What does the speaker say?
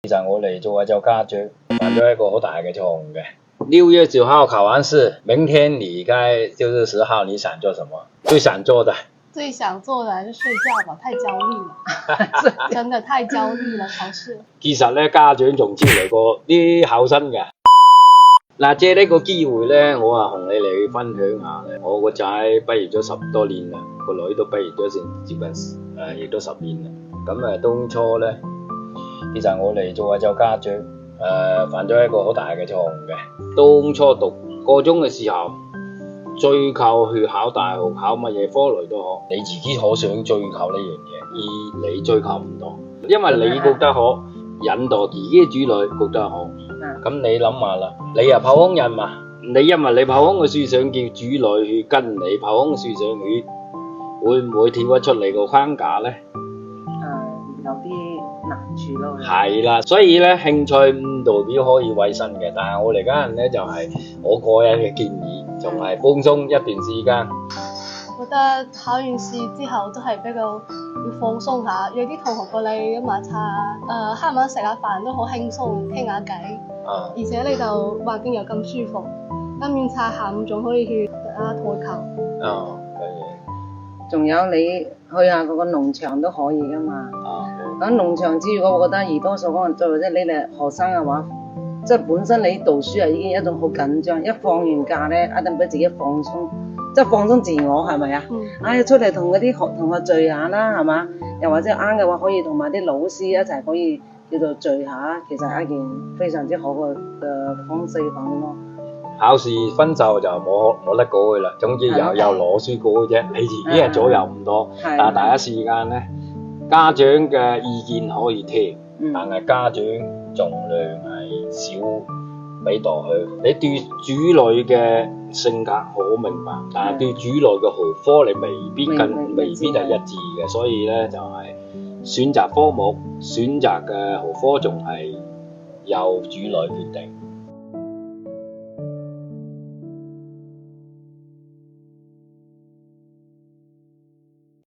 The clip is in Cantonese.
其實我嚟做就家長，犯咗一個好大嘅錯誤嘅。6月9號考完試，明天你該就是10號，你想做什麼？最想做的？最想做的還是睡覺吧，太焦慮了，真的太焦慮了考試。其實咧，家長仲招嚟過啲考生嘅。嗱，借呢個機會咧，我同你嚟分享下咧。我個仔畢業咗10多年啦，個女都畢業咗成接近亦都10年啦。咁當初咧，其實我嚟做就家長，犯咗一個好大嘅錯誤嘅。當初讀高中嘅時候，追求去考大學，考乜嘢科類都好，你自己好想追求呢樣嘢，而你追求唔到，因為你覺得好，引導自己嘅子女覺得好。咁你諗下啦，你又炮轟人嘛？你因為你炮轟嘅思想叫子女去跟你炮轟嘅思想去，會唔會跳得出嚟個框架咧？有啲難處咯。係啦，所以咧興趣唔代表可以為生嘅，但係我哋家人咧就係我個人嘅建議，仲係放鬆一段時間。我覺得考完試之後都係比較要放鬆下，約啲同學過嚟飲下茶，黑晚食下飯都好輕鬆，傾下偈。而且呢度環境又咁舒服，飲完茶下午仲可以去打下台球。可以。仲有你去下嗰個農場都可以噶嘛。咁農場之餘，我覺得而多數可能作為你哋學生嘅話，即係本身你讀書係已經一種好緊張，一放完假咧，一定俾自己放鬆，即係放鬆自我，係咪啊？出嚟同嗰啲同學聚下啦，係嘛？又或者啱嘅話，可以同埋啲老師一齊可以叫做聚下，其實係一件非常之好嘅方式咁咯。考試分數就冇得改嘅啦，總之又攞書改啫，你自己係左右唔到。但係第一時間咧，家長嘅意見可以聽，但係家長盡量係少俾代佢。你對主女嘅性格好明白，但係對主女嘅學科你未必係一致嘅，所以咧就係選擇科目、選擇嘅學科仲係由主女決定。